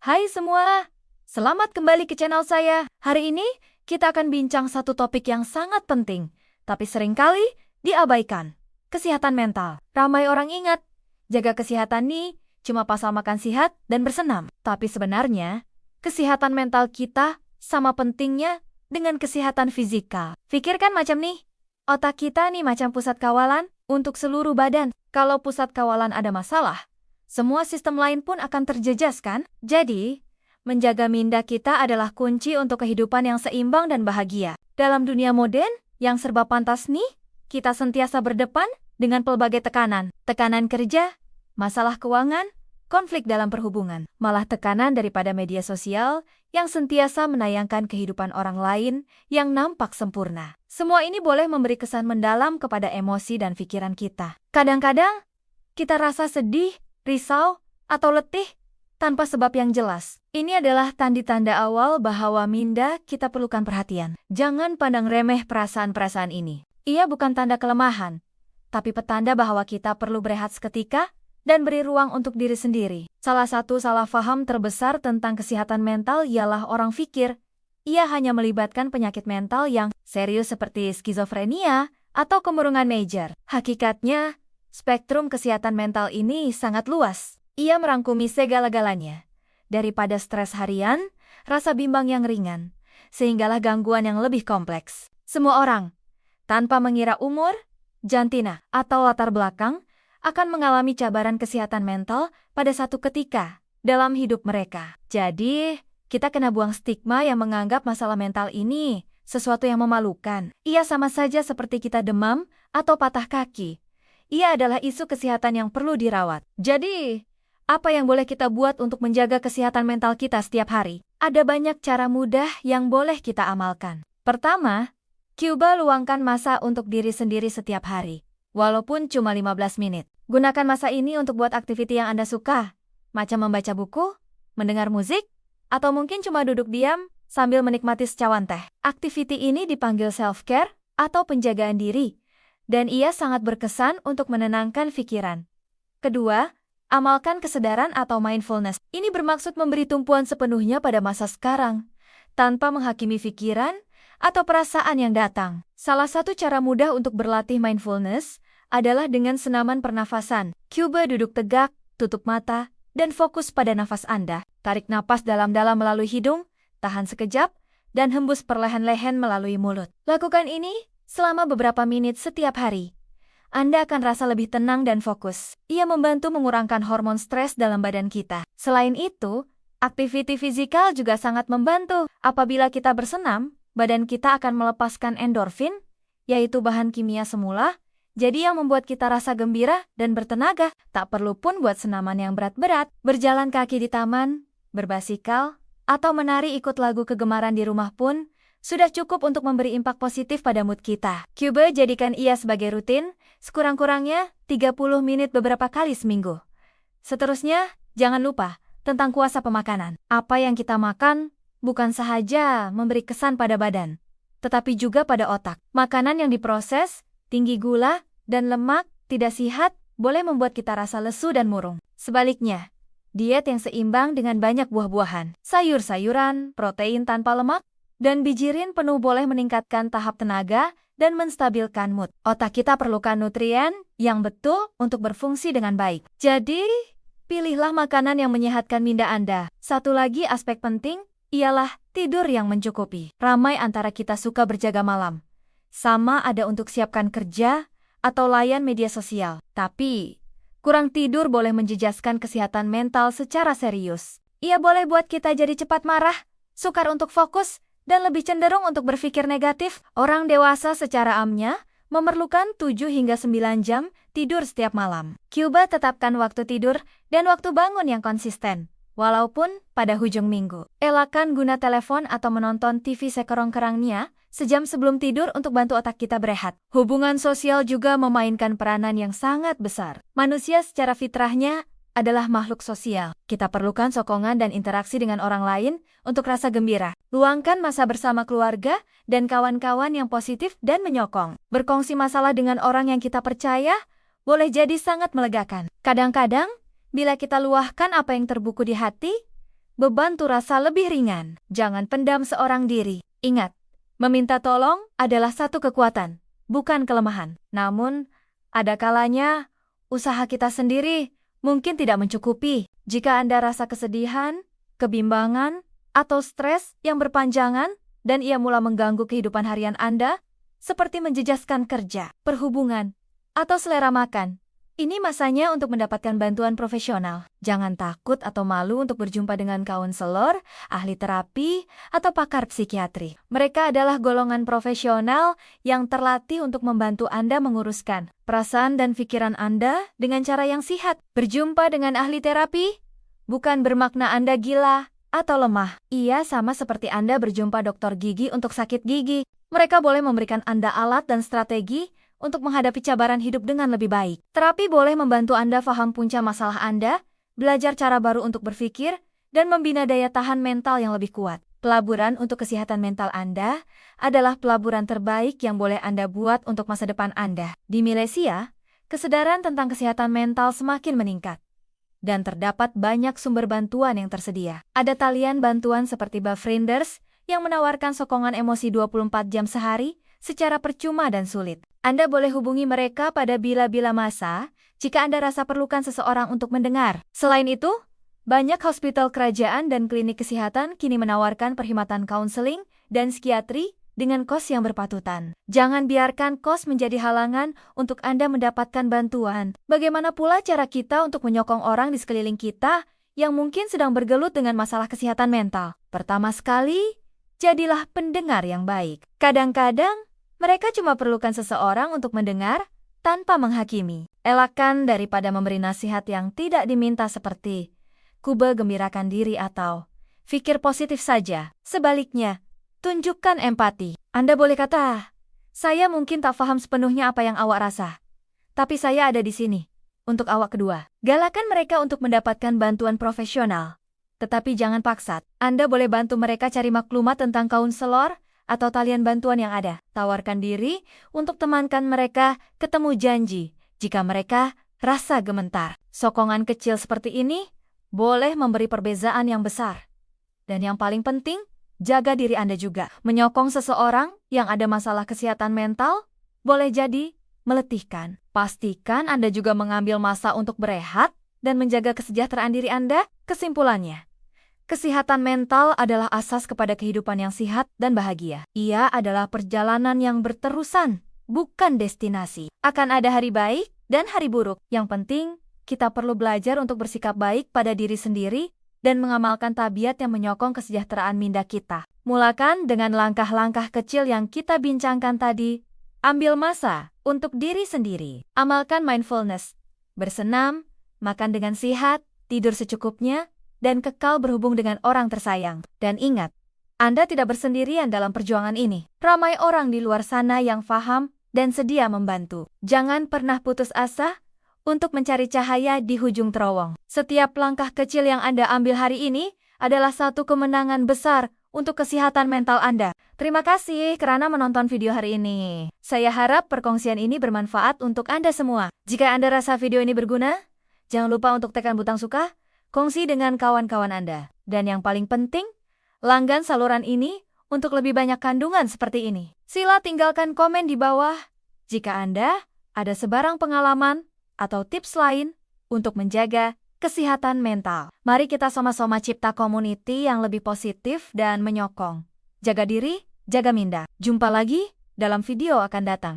Hai semua, selamat kembali ke channel saya. Hari ini kita akan bincang satu topik yang sangat penting, tapi seringkali diabaikan. Kesehatan mental. Ramai orang ingat, jaga kesehatan nih cuma pasal makan sehat dan bersenam. Tapi sebenarnya, kesehatan mental kita sama pentingnya dengan kesehatan fisikal. Pikirkan macam nih, otak kita nih macam pusat kawalan untuk seluruh badan. Kalau pusat kawalan ada masalah, semua sistem lain pun akan terjejas kan? Jadi, menjaga minda kita adalah kunci untuk kehidupan yang seimbang dan bahagia. Dalam dunia modern yang serba pantas nih, kita sentiasa berdepan dengan pelbagai tekanan. Tekanan kerja, masalah keuangan, konflik dalam perhubungan. Malah tekanan daripada media sosial yang sentiasa menayangkan kehidupan orang lain yang nampak sempurna. Semua ini boleh memberi kesan mendalam kepada emosi dan pikiran kita. Kadang-kadang, kita rasa sedih, risau, atau letih tanpa sebab yang jelas. Ini adalah tanda-tanda awal bahwa minda kita perlukan perhatian. Jangan pandang remeh perasaan-perasaan ini. Ia bukan tanda kelemahan, tapi petanda bahwa kita perlu berehat seketika dan beri ruang untuk diri sendiri. Salah satu salah faham terbesar tentang kesehatan mental ialah orang pikir ia hanya melibatkan penyakit mental yang serius seperti skizofrenia atau kemurungan major. Hakikatnya, spektrum kesehatan mental ini sangat luas. Ia merangkumi segala-galanya. Daripada stres harian, rasa bimbang yang ringan, sehinggalah gangguan yang lebih kompleks. Semua orang, tanpa mengira umur, jantina, atau latar belakang, akan mengalami cabaran kesehatan mental pada satu ketika dalam hidup mereka. Jadi, kita kena buang stigma yang menganggap masalah mental ini sesuatu yang memalukan. Ia sama saja seperti kita demam atau patah kaki. Ia adalah isu kesehatan yang perlu dirawat. Jadi, apa yang boleh kita buat untuk menjaga kesehatan mental kita setiap hari? Ada banyak cara mudah yang boleh kita amalkan. Pertama, coba luangkan masa untuk diri sendiri setiap hari, walaupun cuma 15 menit. Gunakan masa ini untuk buat aktiviti yang Anda suka, macam membaca buku, mendengar musik, atau mungkin cuma duduk diam sambil menikmati secawan teh. Aktiviti ini dipanggil self-care atau penjagaan diri, dan ia sangat berkesan untuk menenangkan pikiran. Kedua, amalkan kesadaran atau mindfulness. Ini bermaksud memberi tumpuan sepenuhnya pada masa sekarang, tanpa menghakimi pikiran atau perasaan yang datang. Salah satu cara mudah untuk berlatih mindfulness adalah dengan senaman pernafasan. Coba duduk tegak, tutup mata, dan fokus pada nafas Anda. Tarik napas dalam-dalam melalui hidung, tahan sekejap, dan hembus perlahan-lahan melalui mulut. Lakukan ini selama beberapa menit setiap hari. Anda akan rasa lebih tenang dan fokus. Ia membantu mengurangkan hormon stres dalam badan kita. Selain itu, aktiviti fisikal juga sangat membantu. Apabila kita bersenam, badan kita akan melepaskan endorfin, yaitu bahan kimia semula, jadi yang membuat kita rasa gembira dan bertenaga. Tak perlu pun buat senaman yang berat-berat. Berjalan kaki di taman, berbasikal, atau menari ikut lagu kegemaran di rumah pun sudah cukup untuk memberi impak positif pada mood kita. Coba jadikan ia sebagai rutin, sekurang-kurangnya 30 menit beberapa kali seminggu. Seterusnya, jangan lupa tentang kuasa pemakanan. Apa yang kita makan bukan sahaja memberi kesan pada badan, tetapi juga pada otak. Makanan yang diproses, tinggi gula, dan lemak, tidak sehat, boleh membuat kita rasa lesu dan murung. Sebaliknya, diet yang seimbang dengan banyak buah-buahan, sayur-sayuran, protein tanpa lemak, dan bijirin penuh boleh meningkatkan tahap tenaga dan menstabilkan mood. Otak kita perlukan nutrien yang betul untuk berfungsi dengan baik. Jadi, pilihlah makanan yang menyehatkan minda Anda. Satu lagi aspek penting ialah tidur yang mencukupi. Ramai antara kita suka berjaga malam. Sama ada untuk siapkan kerja atau layan media sosial. Tapi, kurang tidur boleh menjejaskan kesehatan mental secara serius. Ia boleh buat kita jadi cepat marah, sukar untuk fokus, dan lebih cenderung untuk berpikir negatif. Orang dewasa secara amnya memerlukan 7 hingga 9 jam tidur setiap malam. Coba tetapkan waktu tidur dan waktu bangun yang konsisten, walaupun pada hujung minggu. Elakkan guna telepon atau menonton TV sekerong-kerangnya sejam sebelum tidur untuk bantu otak kita berehat. Hubungan sosial juga memainkan peranan yang sangat besar. Manusia secara fitrahnya adalah makhluk sosial. Kita perlukan sokongan dan interaksi dengan orang lain untuk rasa gembira. Luangkan masa bersama keluarga dan kawan-kawan yang positif dan menyokong. Berkongsi masalah dengan orang yang kita percaya boleh jadi sangat melegakan. Kadang-kadang, bila kita luahkan apa yang terbuku di hati, beban rasa lebih ringan. Jangan pendam seorang diri. Ingat, meminta tolong adalah satu kekuatan, bukan kelemahan. Namun, ada kalanya usaha kita sendiri mungkin tidak mencukupi. Jika Anda rasa kesedihan, kebimbangan, atau stres yang berpanjangan, dan ia mulai mengganggu kehidupan harian Anda, seperti menjejaskan kerja, perhubungan, atau selera makan, ini masanya untuk mendapatkan bantuan profesional. Jangan takut atau malu untuk berjumpa dengan kaunselor, ahli terapi, atau pakar psikiatri. Mereka adalah golongan profesional yang terlatih untuk membantu Anda menguruskan perasaan dan pikiran Anda dengan cara yang sehat. Berjumpa dengan ahli terapi bukan bermakna Anda gila atau lemah. Ia sama seperti Anda berjumpa dokter gigi untuk sakit gigi. Mereka boleh memberikan Anda alat dan strategi untuk menghadapi cabaran hidup dengan lebih baik. Terapi boleh membantu Anda paham punca masalah Anda, belajar cara baru untuk berpikir, dan membina daya tahan mental yang lebih kuat. Pelaburan untuk kesehatan mental Anda adalah pelaburan terbaik yang boleh Anda buat untuk masa depan Anda. Di Malaysia, kesadaran tentang kesehatan mental semakin meningkat, dan terdapat banyak sumber bantuan yang tersedia. Ada talian bantuan seperti Befrienders yang menawarkan sokongan emosi 24 jam sehari secara percuma dan sulit. Anda boleh hubungi mereka pada bila-bila masa jika Anda rasa perlukan seseorang untuk mendengar. Selain itu, banyak hospital kerajaan dan klinik kesehatan kini menawarkan perkhidmatan kaunseling dan psikiatri dengan kos yang berpatutan. Jangan biarkan kos menjadi halangan untuk Anda mendapatkan bantuan. Bagaimana pula cara kita untuk menyokong orang di sekeliling kita yang mungkin sedang bergelut dengan masalah kesehatan mental? Pertama sekali, jadilah pendengar yang baik. Kadang-kadang, mereka cuma perlukan seseorang untuk mendengar tanpa menghakimi. Elakkan daripada memberi nasihat yang tidak diminta seperti "Kuba gembirakan diri" atau "Fikir positif saja." Sebaliknya, tunjukkan empati. Anda boleh kata, "Saya mungkin tak paham sepenuhnya apa yang awak rasa, tapi saya ada di sini untuk awak kedua." Galakan mereka untuk mendapatkan bantuan profesional. Tetapi jangan paksa. Anda boleh bantu mereka cari maklumat tentang kaunselor atau talian bantuan yang ada. Tawarkan diri untuk temankan mereka ketemu janji jika mereka rasa gemetar. Sokongan kecil seperti ini boleh memberi perbezaan yang besar. Dan yang paling penting, jaga diri Anda juga. Menyokong seseorang yang ada masalah kesehatan mental boleh jadi meletihkan. Pastikan Anda juga mengambil masa untuk berehat dan menjaga kesejahteraan diri Anda. Kesimpulannya, kesehatan mental adalah asas kepada kehidupan yang sehat dan bahagia. Ia adalah perjalanan yang berterusan, bukan destinasi. Akan ada hari baik dan hari buruk. Yang penting, kita perlu belajar untuk bersikap baik pada diri sendiri dan mengamalkan tabiat yang menyokong kesejahteraan minda kita. Mulakan dengan langkah-langkah kecil yang kita bincangkan tadi. Ambil masa untuk diri sendiri. Amalkan mindfulness, bersenam, makan dengan sehat, tidur secukupnya, dan kekal berhubung dengan orang tersayang. Dan ingat, Anda tidak bersendirian dalam perjuangan ini. Ramai orang di luar sana yang paham dan sedia membantu. Jangan pernah putus asa untuk mencari cahaya di ujung terowong. Setiap langkah kecil yang Anda ambil hari ini adalah satu kemenangan besar untuk kesehatan mental Anda. Terima kasih karena menonton video hari ini. Saya harap perkongsian ini bermanfaat untuk Anda semua. Jika Anda rasa video ini berguna, jangan lupa untuk tekan butang suka, kongsi dengan kawan-kawan Anda. Dan yang paling penting, langgan saluran ini untuk lebih banyak kandungan seperti ini. Sila tinggalkan komen di bawah jika Anda ada sebarang pengalaman atau tips lain untuk menjaga kesehatan mental. Mari kita sama-sama cipta community yang lebih positif dan menyokong. Jaga diri, jaga minda. Jumpa lagi dalam video akan datang.